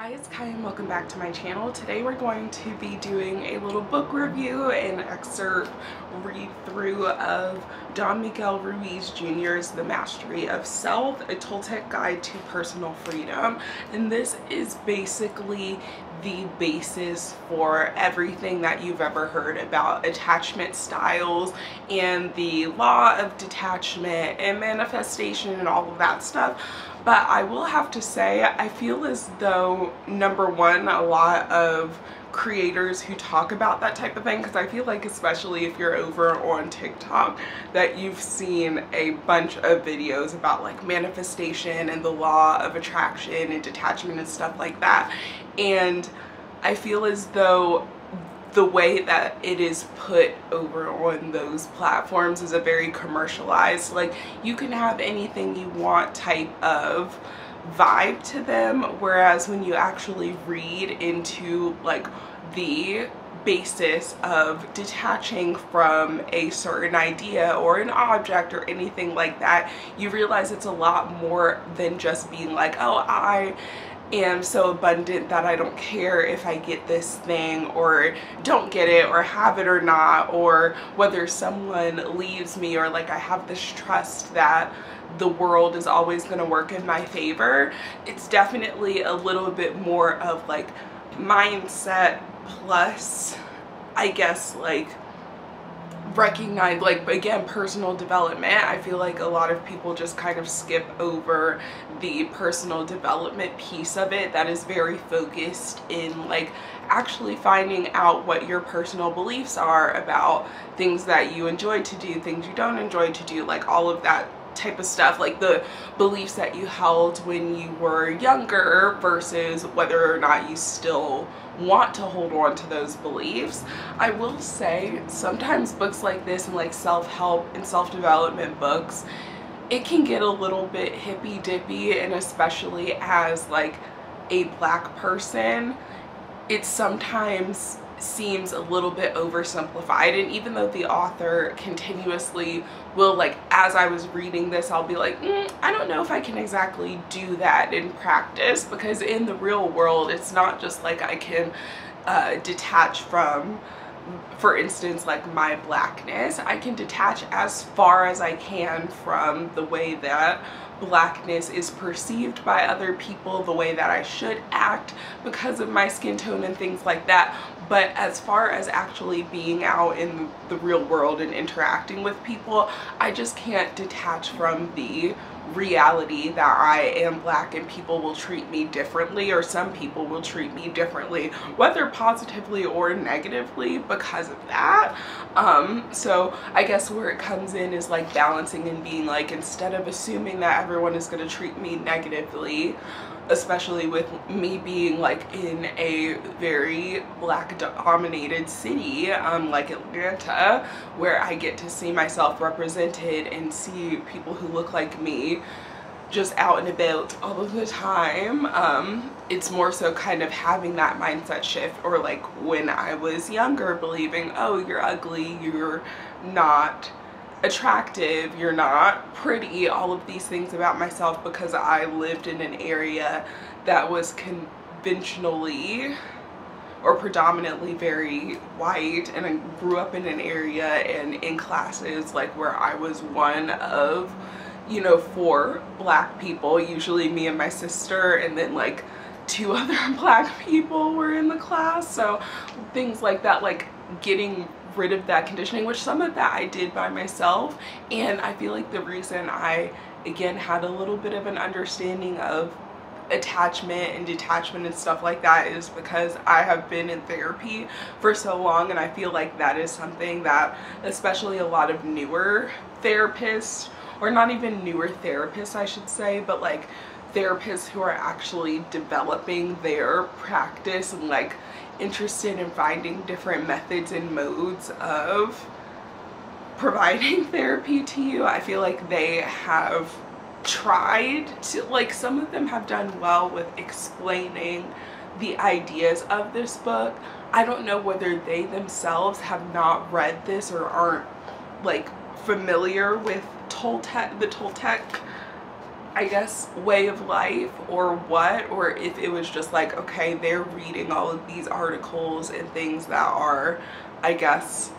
Hi, it's Kai and welcome back to my channel. Today we're going to be doing a little book review and excerpt read through of Don Miguel Ruiz Jr.'s The Mastery of Self, a Toltec Guide to Personal Freedom. And this is basically the basis for everything that you've ever heard about attachment styles and the law of detachment and manifestation and all of that stuff. But I will have to say, I feel as though, number one, a lot of creators who talk about that type of thing, because I feel like especially if you're over on TikTok, that you've seen a bunch of videos about like manifestation and the law of attraction and detachment and stuff like that. And I feel as though the way that it is put over on those platforms is a very commercialized, like you can have anything you want type of vibe to them, whereas when you actually read into like the basis of detaching from a certain idea or an object or anything like that, you realize it's a lot more than just being like, oh, I am so abundant that I don't care if I get this thing or don't get it or have it or not, or whether someone leaves me, or like I have this trust that the world is always going to work in my favor. It's definitely a little bit more of like mindset plus, I guess, like recognize, like, again, personal development. I feel like a lot of people just kind of skip over the personal development piece of it that is very focused in like actually finding out what your personal beliefs are about things that you enjoy to do, things you don't enjoy to do, like all of that type of stuff, like the beliefs that you held when you were younger versus whether or not you still want to hold on to those beliefs. I will say sometimes books like this and like self-help and self-development books, it can get a little bit hippy-dippy, and especially as like a Black person, it sometimes seems a little bit oversimplified. And even though the author continuously will, like, as I was reading this, I'll be like, I don't know if I can exactly do that in practice, because in the real world it's not just like I can detach from, for instance, like my Blackness. I can detach as far as I can from the way that Blackness is perceived by other people, the way that I should act because of my skin tone and things like that. But as far as actually being out in the real world and interacting with people, I just can't detach from the reality that I am Black and people will treat me differently, or some people will treat me differently, whether positively or negatively, because of that. So I guess where it comes in is like balancing and being like, instead of assuming that everyone is going to treat me negatively, especially with me being like in a very Black dominated city like Atlanta, where I get to see myself represented and see people who look like me just out and about all of the time. It's more so kind of having that mindset shift, or like when I was younger believing, oh, you're ugly, you're not attractive, you're not pretty, all of these things about myself, because I lived in an area that was conventionally or predominantly very white, and I grew up in an area and in classes like where I was one of, you know, 4 Black people, usually me and my sister, and then like 2 other Black people were in the class. So things like that, like getting rid of that conditioning, which some of that I did by myself. And I feel like the reason I again had a little bit of an understanding of attachment and detachment and stuff like that is because I have been in therapy for so long, and I feel like that is something that especially a lot of newer therapists, or not even newer therapists I should say, but like therapists who are actually developing their practice and like interested in finding different methods and modes of providing therapy to you, I feel like they have tried to, like, some of them have done well with explaining the ideas of this book. I don't know whether they themselves have not read this or aren't like familiar with Toltec, the Toltec I guess, way of life or what, or if it was just like, okay, they're reading all of these articles and things that are, I guess,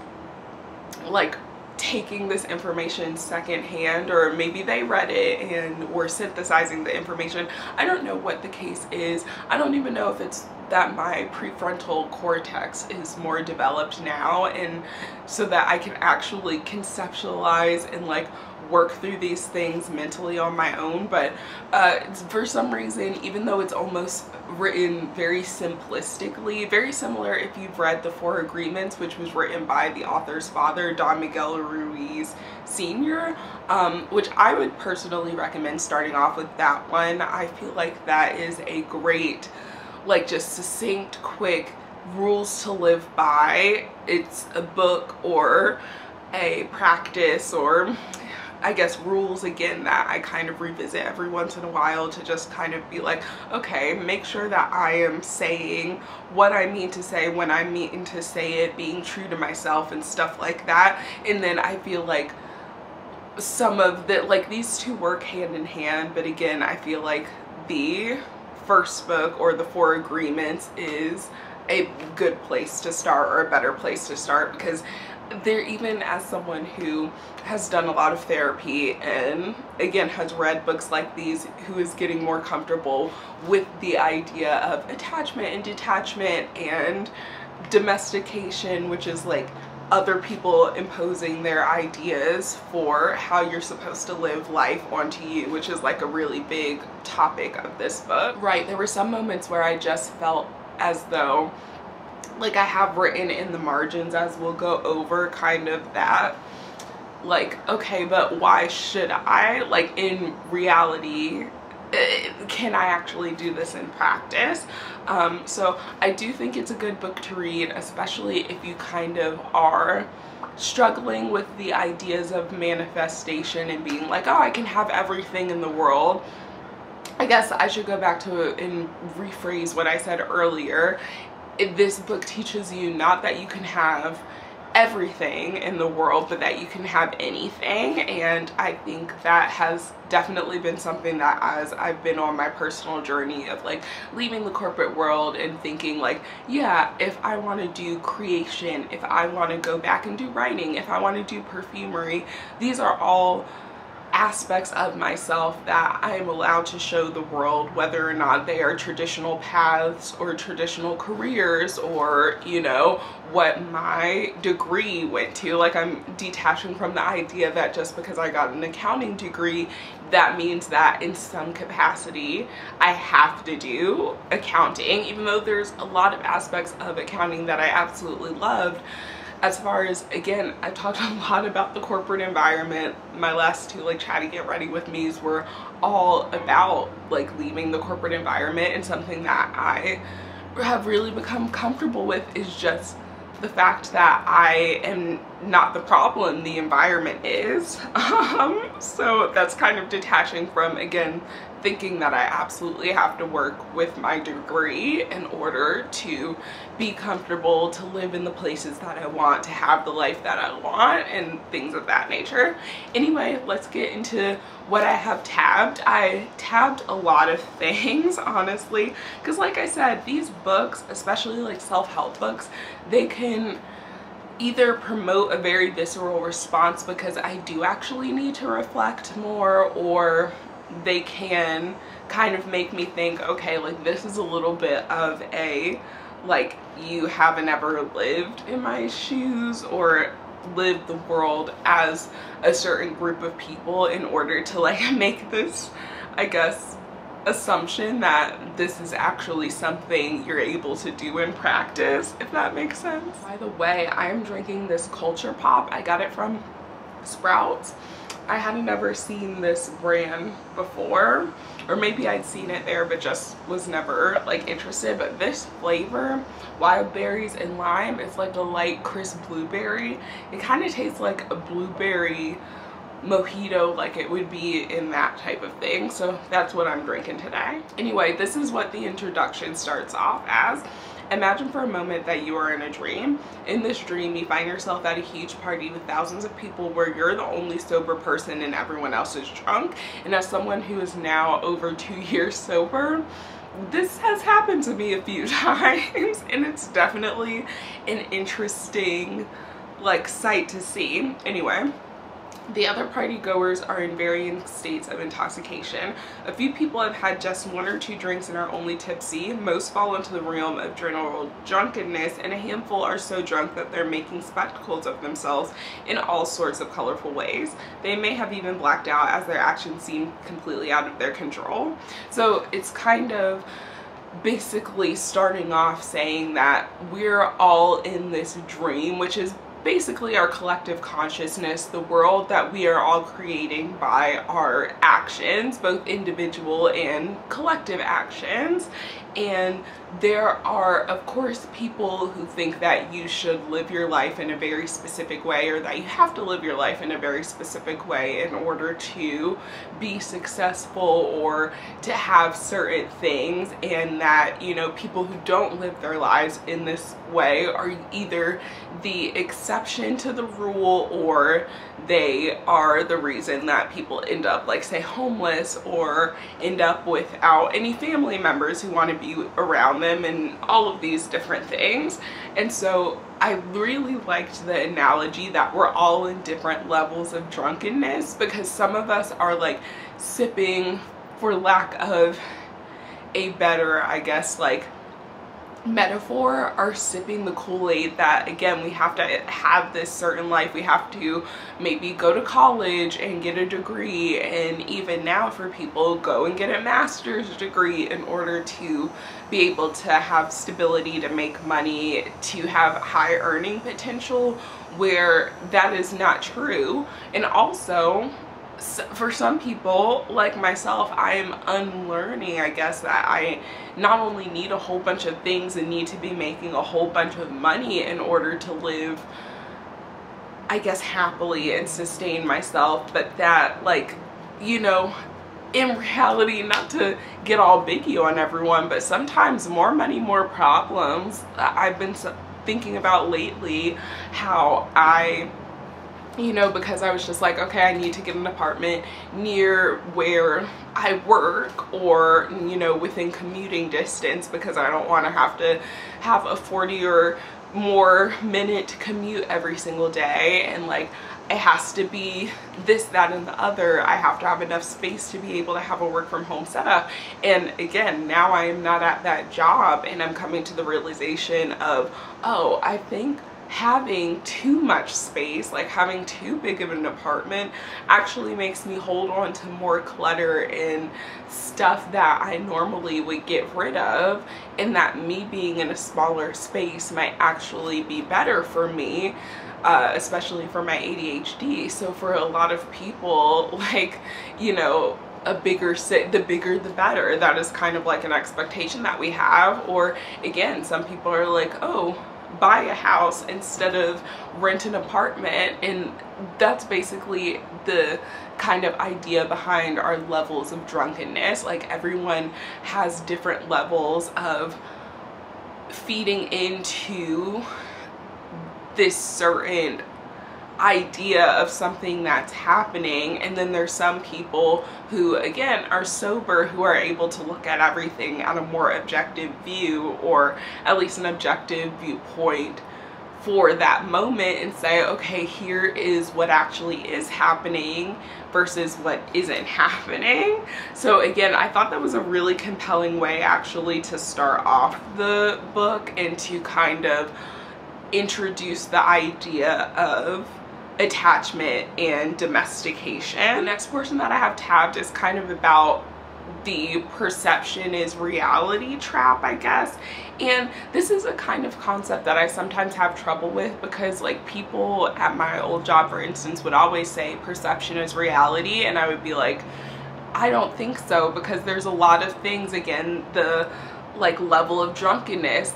like taking this information secondhand, or maybe they read it and were synthesizing the information. I don't know what the case is. I don't even know if it's that my prefrontal cortex is more developed now, and so that I can actually conceptualize and like work through these things mentally on my own. But for some reason, even though it's almost written very simplistically, very similar if you've read The Four Agreements, which was written by the author's father, Don Miguel Ruiz Sr., which I would personally recommend starting off with that one. I feel like that is a great, like, just succinct, quick rules to live by. It's a book or a practice, or I guess rules, again, that I kind of revisit every once in a while to just kind of be like, okay, make sure that I am saying what I mean to say when I mean to say it, being true to myself and stuff like that. And then I feel like some of the, like, these two work hand in hand, but again, I feel like the first book, or The Four Agreements, is a good place to start, or a better place to start, because there, even as someone who has done a lot of therapy and again has read books like these, who is getting more comfortable with the idea of attachment and detachment and domestication, which is like other people imposing their ideas for how you're supposed to live life onto you, which is like a really big topic of this book. Right, there were some moments where I just felt as though, like, I have written in the margins, as we'll go over, kind of that, like, okay, but why should I? Like, in reality, can I actually do this in practice? So I do think it's a good book to read, especially if you kind of are struggling with the ideas of manifestation and being like, oh, I can have everything in the world. I guess I should go back to and rephrase what I said earlier. This book teaches you not that you can have everything in the world, but that you can have anything. And I think that has definitely been something that, as I've been on my personal journey of like leaving the corporate world and thinking like, yeah, if I want to do creation, if I want to go back and do writing, if I want to do perfumery, these are all aspects of myself that I am allowed to show the world, whether or not they are traditional paths or traditional careers, or, you know, what my degree went to. Like, I'm detaching from the idea that just because I got an accounting degree, that means that in some capacity I have to do accounting, even though there's a lot of aspects of accounting that I absolutely loved. As far as, again, I've talked a lot about the corporate environment. My last two, like, Chatty Get Ready With Me's were all about, like, leaving the corporate environment, and something that I have really become comfortable with is just the fact that I am not the problem, the environment is. So that's kind of detaching from, again, thinking that I absolutely have to work with my degree in order to be comfortable, to live in the places that I want, to have the life that I want, and things of that nature. Anyway, let's get into what I have tabbed. I tabbed a lot of things, honestly, because like I said, these books, especially like self-help books, they can either promote a very visceral response because I do actually need to reflect more, or they can kind of make me think, okay, like, this is a little bit of a, like, you haven't ever lived in my shoes or lived the world as a certain group of people in order to, like, make this, I guess, assumption that this is actually something you're able to do in practice, if that makes sense. By the way, I'm drinking this Culture Pop. I got it from Sprouts. I had never seen this brand before, or maybe I'd seen it there but just was never like interested. But this flavor, wild berries and lime, it's like a light crisp blueberry. It kind of tastes like a blueberry mojito, like it would be in that type of thing. So that's what I'm drinking today. Anyway, this is what the introduction starts off as. Imagine for a moment that you are in a dream. In this dream, you find yourself at a huge party with thousands of people where you're the only sober person and everyone else is drunk. And as someone who is now over 2 years sober, this has happened to me a few times, and it's definitely an interesting like sight to see. Anyway, the other party goers are in varying states of intoxication. A few people have had just 1 or 2 drinks and are only tipsy. Most fall into the realm of general drunkenness, and a handful are so drunk that they're making spectacles of themselves in all sorts of colorful ways. They may have even blacked out as their actions seem completely out of their control. So it's kind of basically starting off saying that we're all in this dream, which is basically our collective consciousness, the world that we are all creating by our actions, both individual and collective actions. And there are, of course, people who think that you should live your life in a very specific way, or that you have to live your life in a very specific way in order to be successful or to have certain things, and that, you know, people who don't live their lives in this way are either the exception to the rule, or they are the reason that people end up, like, say, homeless, or end up without any family members who want to be around them, and all of these different things. And so I really liked the analogy that we're all in different levels of drunkenness, because some of us are like sipping, for lack of a better, I guess, like metaphor, are sipping the Kool-Aid that, again, we have to have this certain life. We have to maybe go to college and get a degree, and even now for people, go and get a master's degree in order to be able to have stability, to make money, to have high earning potential, where that is not true. And also, for some people like myself, I am unlearning, I guess, that I not only need a whole bunch of things and need to be making a whole bunch of money in order to live, I guess, happily and sustain myself, but that, like, you know, in reality, not to get all biggie on everyone, but sometimes more money, more problems. I've been thinking about lately how you know, because I was just like, okay, I need to get an apartment near where I work, or, you know, within commuting distance, because I don't want to have a 40 or more minute commute every single day, and like it has to be this, that, and the other. I have to have enough space to be able to have a work from home setup. And again, now I am not at that job, and I'm coming to the realization of, oh, I think having too much space, like having too big of an apartment, actually makes me hold on to more clutter and stuff that I normally would get rid of, and that me being in a smaller space might actually be better for me, especially for my ADHD. So for a lot of people, like, you know, the bigger the better. That is kind of like an expectation that we have. Or again, some people are like, oh, buy a house instead of rent an apartment, and that's basically the kind of idea behind our levels of drunkenness. Like, everyone has different levels of feeding into this certain idea of something that's happening, and then there's some people who, again, are sober, who are able to look at everything at a more objective view, or at least an objective viewpoint for that moment, and say, okay, here is what actually is happening versus what isn't happening. So again, I thought that was a really compelling way actually to start off the book, and to kind of introduce the idea of attachment and domestication. The next portion that I have tabbed is kind of about the perception is reality trap, I guess. And this is a kind of concept that I sometimes have trouble with, because like people at my old job, for instance, would always say perception is reality, and I would be like, I don't think so, because there's a lot of things, again, the like level of drunkenness,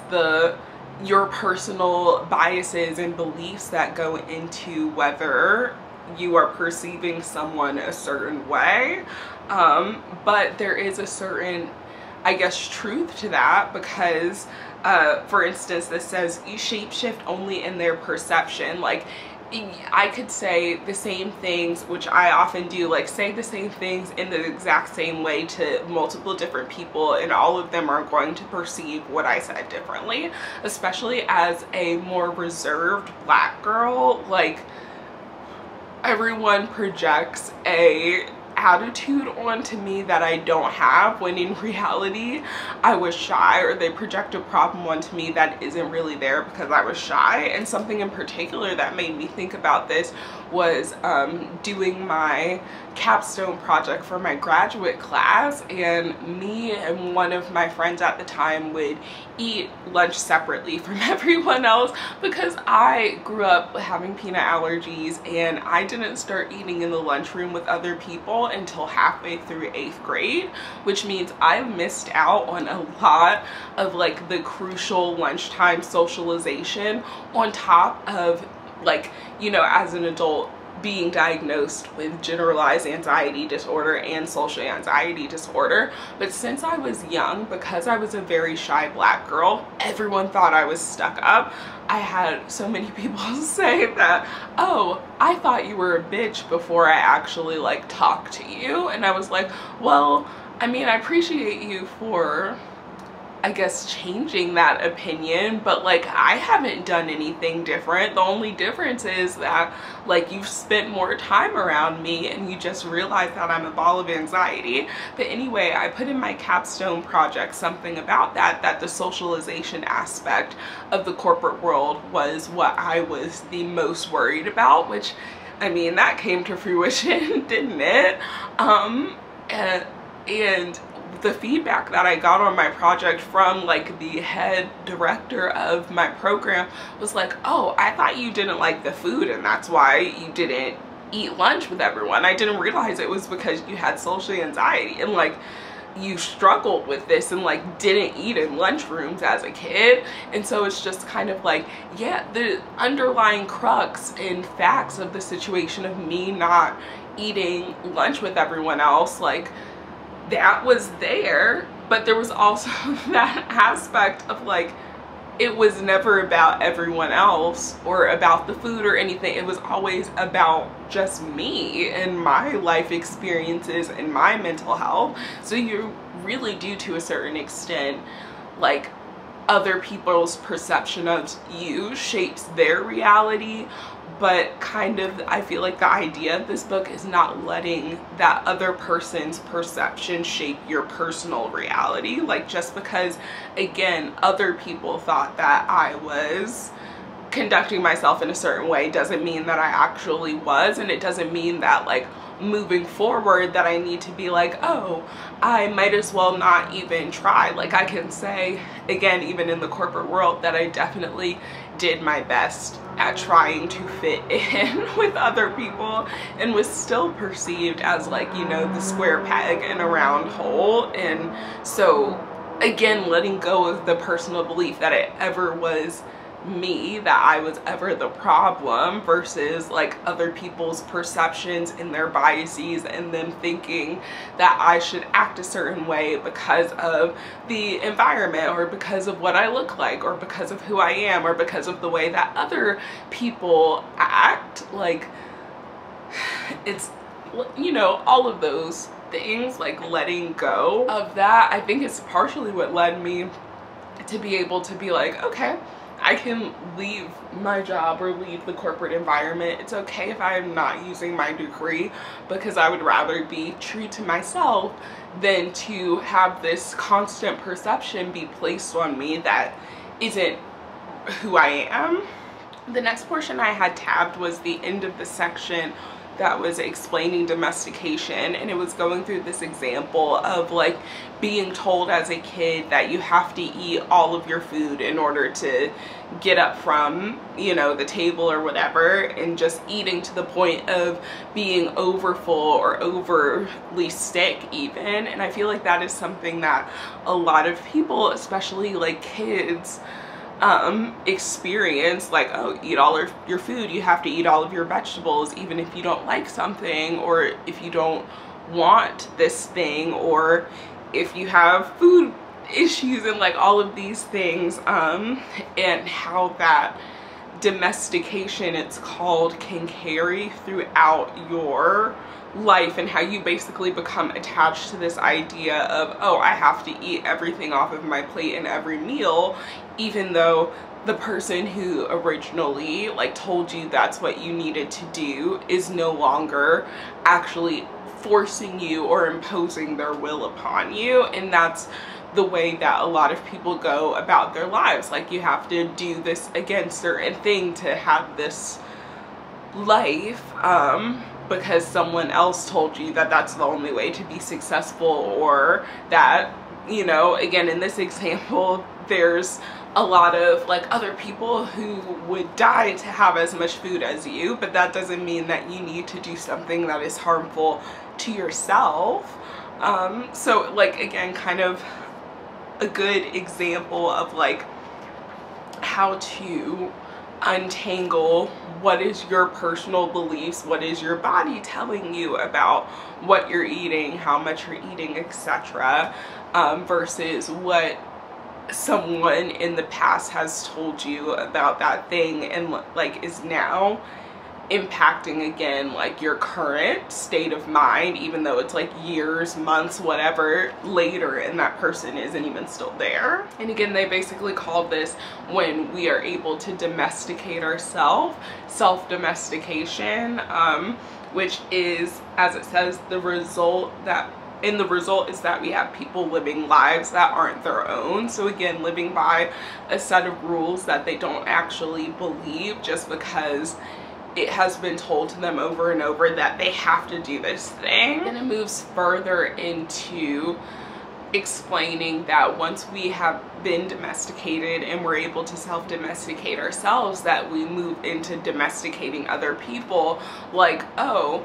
your personal biases and beliefs that go into whether you are perceiving someone a certain way, but there is a certain, I guess, truth to that, because for instance, this says you shapeshift only in their perception. Like, I could say the same things, which I often do, like say the same things in the exact same way to multiple different people, and all of them are going to perceive what I said differently, especially as a more reserved Black girl. Like, everyone projects a attitude onto me that I don't have, when in reality I was shy, or they project a problem onto me that isn't really there because I was shy. And something in particular that made me think about this was doing my capstone project for my graduate class, and me and one of my friends at the time would eat lunch separately from everyone else, because I grew up having peanut allergies, and I didn't start eating in the lunchroom with other people until halfway through 8th grade, which means I missed out on a lot of like the crucial lunchtime socialization, on top of, like, you know, as an adult being diagnosed with generalized anxiety disorder and social anxiety disorder. But since I was young, because I was a very shy Black girl, everyone thought I was stuck up. I had so many people say that, oh, I thought you were a bitch before I actually like talked to you. And I was like, well, I mean, I appreciate you for, I guess, changing that opinion, but like, I haven't done anything different. The only difference is that like, you've spent more time around me and you just realize that I'm a ball of anxiety. But anyway, I put in my capstone project something about that the socialization aspect of the corporate world was what I was the most worried about, which, I mean, that came to fruition, didn't it? And the feedback that I got on my project from like the head director of my program was like, oh, I thought you didn't like the food and that's why you didn't eat lunch with everyone. I didn't realize it was because you had social anxiety and like you struggled with this and like didn't eat in lunchrooms as a kid. And so it's just kind of like, yeah, the underlying crux and facts of the situation of me not eating lunch with everyone else, like, that was there, but there was also that aspect of like, it was never about everyone else or about the food or anything. It was always about just me and my life experiences and my mental health. So you really do, to a certain extent, like, other people's perception of you shapes their reality. But kind of, I feel like the idea of this book is not letting that other person's perception shape your personal reality. Like, just because, again, other people thought that I was conducting myself in a certain way doesn't mean that I actually was. And it doesn't mean that, like, moving forward that I need to be like, oh, I might as well not even try. Like, I can say, again, even in the corporate world, that I definitely did my best at trying to fit in with other people and was still perceived as, like, you know, the square peg in a round hole. And so, again, letting go of the personal belief that it ever was me, that I was ever the problem, versus like other people's perceptions and their biases, and them thinking that I should act a certain way because of the environment, or because of what I look like, or because of who I am, or because of the way that other people act. Like, it's, you know, all of those things, like letting go of that, I think it's partially what led me to be able to be like, okay, I can leave my job or leave the corporate environment. It's okay if I'm not using my degree, because I would rather be true to myself than to have this constant perception be placed on me that isn't who I am. The next portion I had tabbed was the end of the section that was explaining domestication, and it was going through this example of like being told as a kid that you have to eat all of your food in order to get up from, you know, the table or whatever, and just eating to the point of being overfull or overly sick even. And I feel like that is something that a lot of people, especially like kids, experience. Like, oh, eat all of your food, you have to eat all of your vegetables even if you don't like something, or if you don't want this thing, or if you have food issues and like all of these things, and how that domestication, it's called, can carry throughout your life, and how you basically become attached to this idea of, oh, I have to eat everything off of my plate in every meal, even though the person who originally like told you that's what you needed to do is no longer actually forcing you or imposing their will upon you. And that's the way that a lot of people go about their lives. Like, you have to do this against certain thing to have this life, because someone else told you that that's the only way to be successful, or that, you know, again, in this example, there's a lot of like other people who would die to have as much food as you, but that doesn't mean that you need to do something that is harmful to yourself. So like, again, kind of a good example of like how to untangle what is your personal beliefs, what is your body telling you about what you're eating, how much you're eating, etc., versus what someone in the past has told you about that thing, and like is now impacting, again, like your current state of mind, even though it's like years, months, whatever later, and that person isn't even still there. And again, they basically call this when we are able to domesticate ourselves, self-domestication, which is, as it says, the result is that we have people living lives that aren't their own. So again, living by a set of rules that they don't actually believe, just because it has been told to them over and over that they have to do this thing. And it moves further into explaining that once we have been domesticated and we're able to self-domesticate ourselves, that we move into domesticating other people. Like, oh,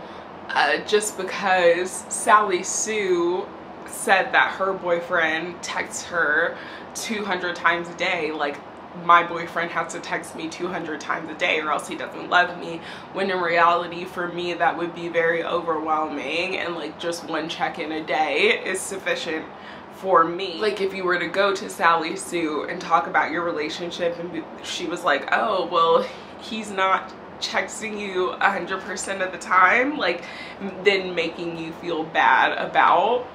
just because Sally Sue said that her boyfriend texts her 200 times a day, like, my boyfriend has to text me 200 times a day or else he doesn't love me, when in reality for me that would be very overwhelming, and like just one check-in a day is sufficient for me. Like, if you were to go to Sally Sue and talk about your relationship and she was like, oh, well, he's not texting you 100% of the time, like, then making you feel bad about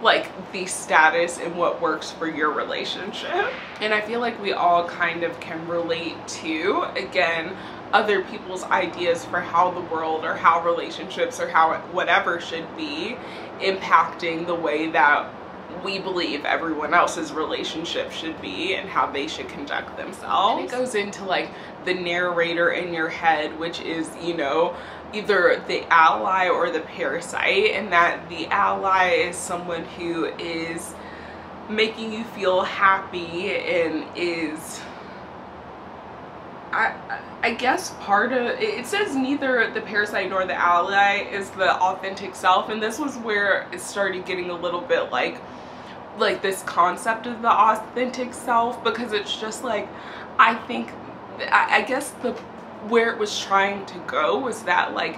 like the status and what works for your relationship. And I feel like we all kind of can relate to, again, other people's ideas for how the world or how relationships or how whatever should be impacting the way that we believe everyone else's relationship should be and how they should conduct themselves. And it goes into like the narrator in your head, which is, you know, either the ally or the parasite, and that the ally is someone who is making you feel happy and is, I guess, part of it. Says neither the parasite nor the ally is the authentic self, and this was where it started getting a little bit like this concept of the authentic self, because it's just like, I think, I guess where it was trying to go was that like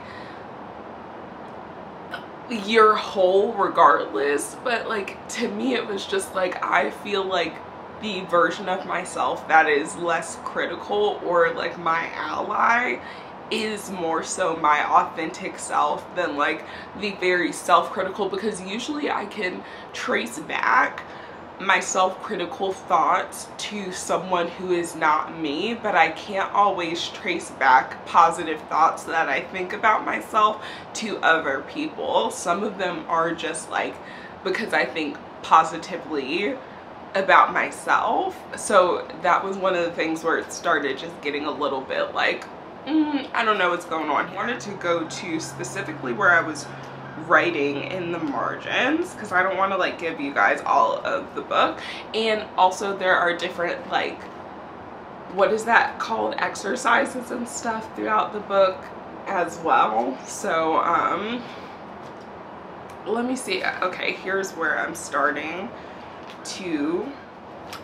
you're whole regardless, but like to me it was just like, I feel like the version of myself that is less critical, or like my ally, is more so my authentic self than like the very self-critical, because usually I can trace back my self-critical thoughts to someone who is not me, but I can't always trace back positive thoughts that I think about myself to other people. Some of them are just like because I think positively about myself. So that was one of the things where it started just getting a little bit like, I don't know what's going on. I wanted to go to specifically where I was writing in the margins, because I don't want to like give you guys all of the book. And also there are different like, what is that called, exercises and stuff throughout the book as well. So let me see. Okay, here's where I'm starting to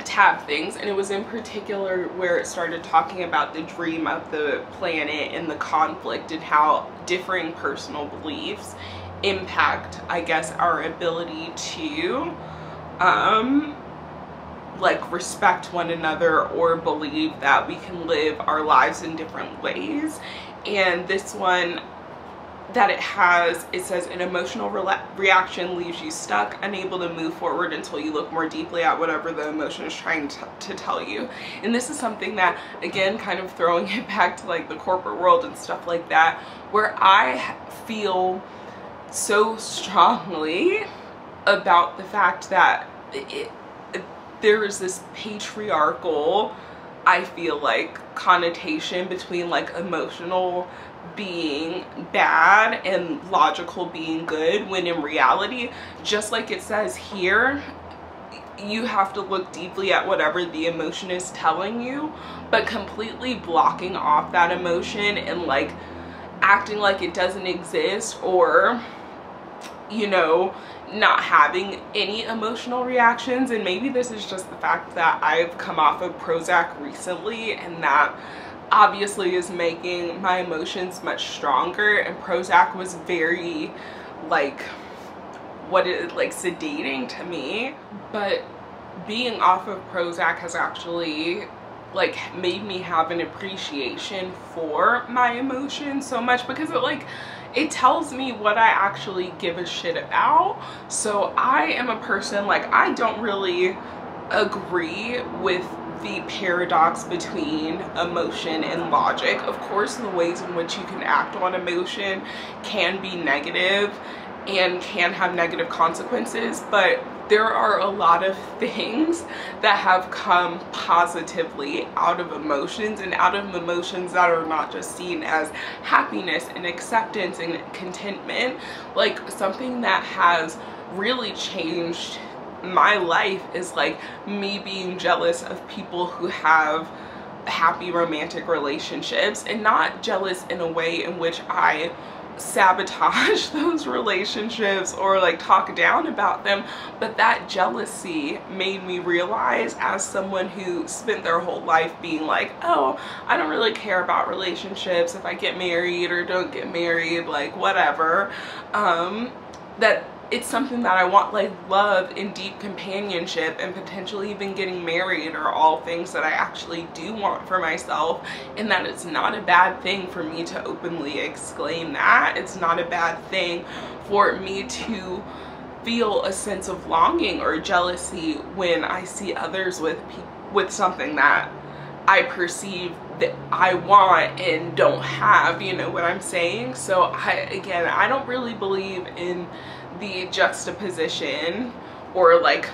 tab things, and it was in particular where it started talking about the dream of the planet and the conflict and how differing personal beliefs impact, I guess, our ability to like respect one another or believe that we can live our lives in different ways. And this one that it says an emotional reaction leaves you stuck, unable to move forward until you look more deeply at whatever the emotion is trying to tell you. And this is something that, again, kind of throwing it back to like the corporate world and stuff like that, where I feel so strongly about the fact that there is this patriarchal, I feel like, connotation between like emotional being bad and logical being good, when in reality, just like it says here, you have to look deeply at whatever the emotion is telling you, but completely blocking off that emotion and like acting like it doesn't exist, or, you know, not having any emotional reactions. And maybe this is just the fact that I've come off of Prozac recently, and that obviously is making my emotions much stronger. And Prozac was very like sedating to me, but being off of Prozac has actually like made me have an appreciation for my emotions so much, because it tells me what I actually give a shit about. So I am a person, like, I don't really agree with the paradox between emotion and logic. Of course, the ways in which you can act on emotion can be negative and can have negative consequences, but there are a lot of things that have come positively out of emotions, and out of emotions that are not just seen as happiness and acceptance and contentment. Like, something that has really changed my life is like me being jealous of people who have happy romantic relationships, and not jealous in a way in which I sabotage those relationships or like talk down about them, but that jealousy made me realize, as someone who spent their whole life being like, oh, I don't really care about relationships, if I get married or don't get married, like whatever, that it's something that I want, like love and deep companionship and potentially even getting married are all things that I actually do want for myself, and that it's not a bad thing for me to openly exclaim that. It's not a bad thing for me to feel a sense of longing or jealousy when I see others with something that I perceive that I want and don't have, you know what I'm saying? So I don't really believe in the juxtaposition or like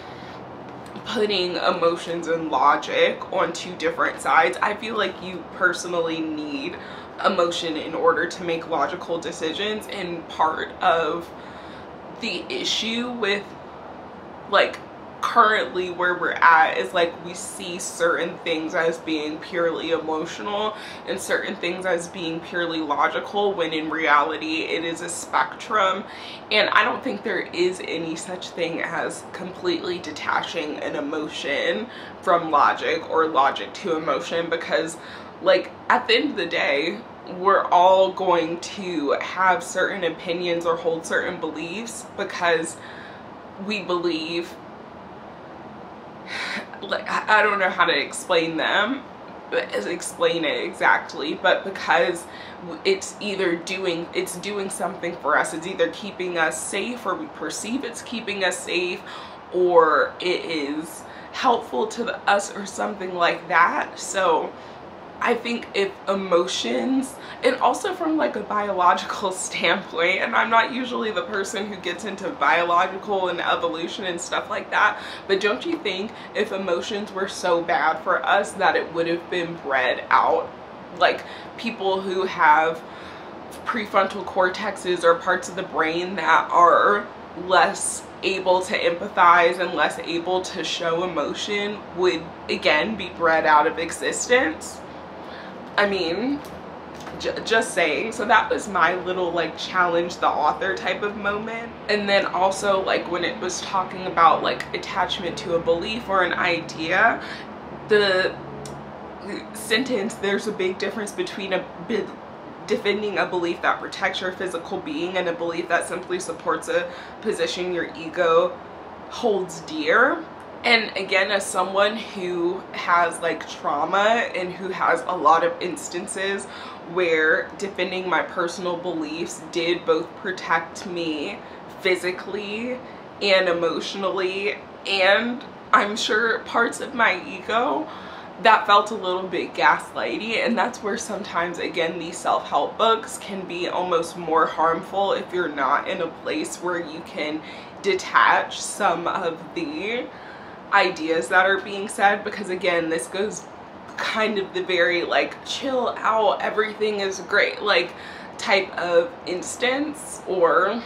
putting emotions and logic on two different sides. I feel like you personally need emotion in order to make logical decisions, and part of the issue with like currently where we're at is like we see certain things as being purely emotional and certain things as being purely logical, when in reality it is a spectrum. And I don't think there is any such thing as completely detaching an emotion from logic or logic to emotion, because like at the end of the day, we're all going to have certain opinions or hold certain beliefs because we believe, like, I don't know how to explain them, explain it exactly, but because it's either doing something for us, it's either keeping us safe, or we perceive it's keeping us safe, or it is helpful to us or something like that. So I think if emotions, and also from like a biological standpoint, and I'm not usually the person who gets into biological and evolution and stuff like that, but don't you think if emotions were so bad for us that it would have been bred out? Like people who have prefrontal cortexes or parts of the brain that are less able to empathize and less able to show emotion would again be bred out of existence. I mean, just saying. So that was my little like challenge the author type of moment. And then also like when it was talking about like attachment to a belief or an idea, the sentence, there's a big difference between defending a belief that protects your physical being and a belief that simply supports a position your ego holds dear. And again, as someone who has like trauma and who has a lot of instances where defending my personal beliefs did both protect me physically and emotionally, and I'm sure parts of my ego, that felt a little bit gaslighty. And that's where sometimes, again, these self-help books can be almost more harmful if you're not in a place where you can detach some of the ideas that are being said, because again, this goes kind of the very like chill out, everything is great like type of instance or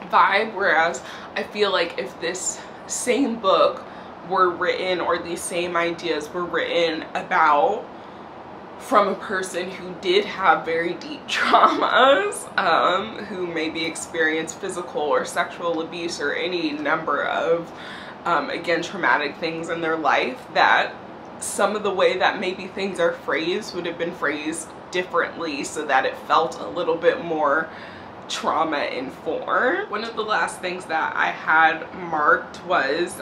vibe, whereas I feel like if this same book were written, or these same ideas were written about from a person who did have very deep traumas, who maybe experienced physical or sexual abuse or any number of again, traumatic things in their life, that some of the way that maybe things are phrased would have been phrased differently so that it felt a little bit more trauma informed. One of the last things that I had marked was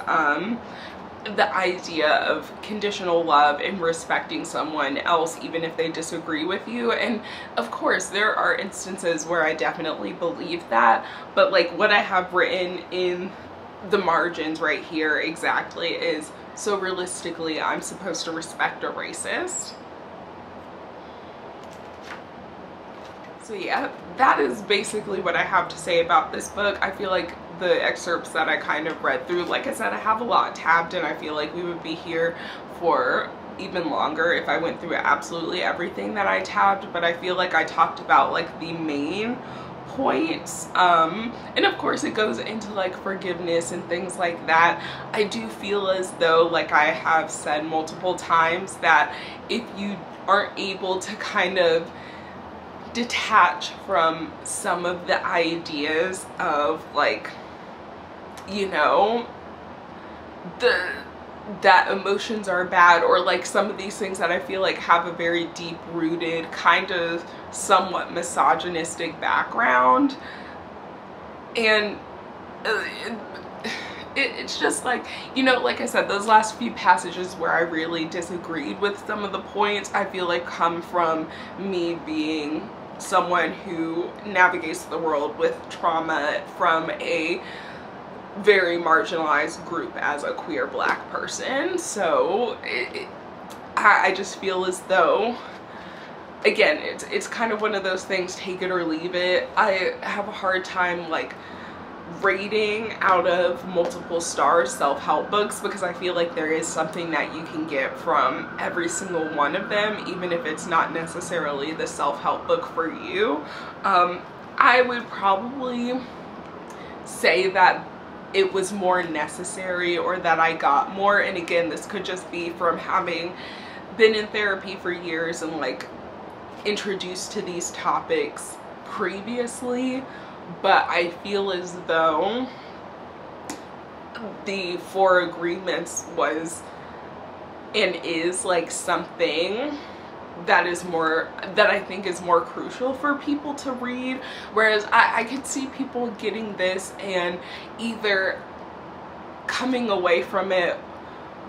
the idea of conditional love and respecting someone else even if they disagree with you. And of course there are instances where I definitely believe that, but like what I have written in the margins right here exactly is, so realistically I'm supposed to respect a racist. So yeah, that is basically what I have to say about this book. I feel like the excerpts that I kind of read through, like I said, I have a lot tabbed, and I feel like we would be here for even longer if I went through absolutely everything that I tabbed, but I feel like I talked about like the main points, and of course it goes into like forgiveness and things like that. I do feel as though, like I have said multiple times, that if you aren't able to kind of detach from some of the ideas of like, you know, that emotions are bad, or like some of these things that I feel like have a very deep rooted kind of somewhat misogynistic background, and it's just like, you know, like I said, those last few passages where I really disagreed with some of the points, I feel like come from me being someone who navigates the world with trauma from a very marginalized group as a queer Black person. So I just feel as though, again, it's kind of one of those things, take it or leave it. I have a hard time like rating out of multiple stars self-help books, because I feel like there is something that you can get from every single one of them, even if it's not necessarily the self-help book for you. I would probably say that it was more necessary, or that I got more, and again, this could just be from having been in therapy for years and like introduced to these topics previously, but I feel as though the Four Agreements was and is like something that is more, that I think is more crucial for people to read, whereas I could see people getting this and either coming away from it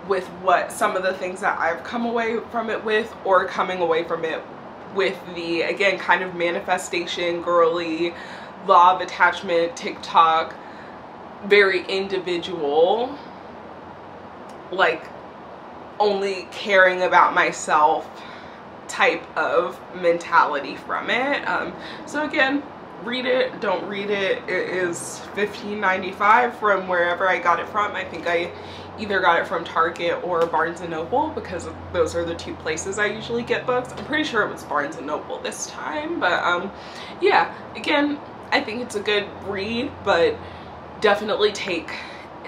with what some of the things that I've come away from it with, or coming away from it with the, again, kind of manifestation, girly, law of attachment, TikTok, very individual, like only caring about myself type of mentality from it. So again, read it, don't read it. It is $15.95 from wherever I got it from. I think I either got it from Target or Barnes & Noble, because those are the two places I usually get books. I'm pretty sure it was Barnes & Noble this time, but yeah, again, I think it's a good read, but definitely take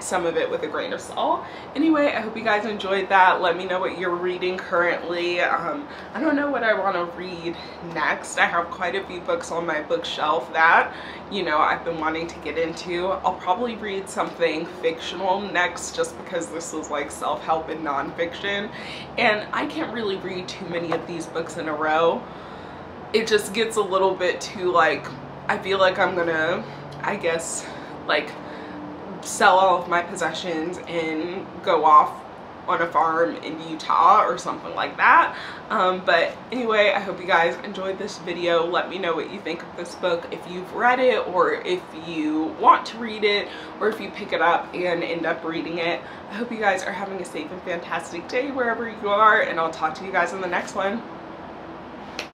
some of it with a grain of salt. Anyway, I hope you guys enjoyed that. Let me know what you're reading currently. I don't know what I want to read next. I have quite a few books on my bookshelf that, you know, I've been wanting to get into. I'll probably read something fictional next, just because this is like self-help and nonfiction, and I can't really read too many of these books in a row. it just gets a little bit too, like, I feel like I'm gonna, I guess, like, sell all of my possessions and go off on a farm in Utah or something like that. But anyway, I hope you guys enjoyed this video. Let me know what you think of this book, if you've read it, or if you want to read it, or if you pick it up and end up reading it. I hope you guys are having a safe and fantastic day wherever you are, and I'll talk to you guys in the next one.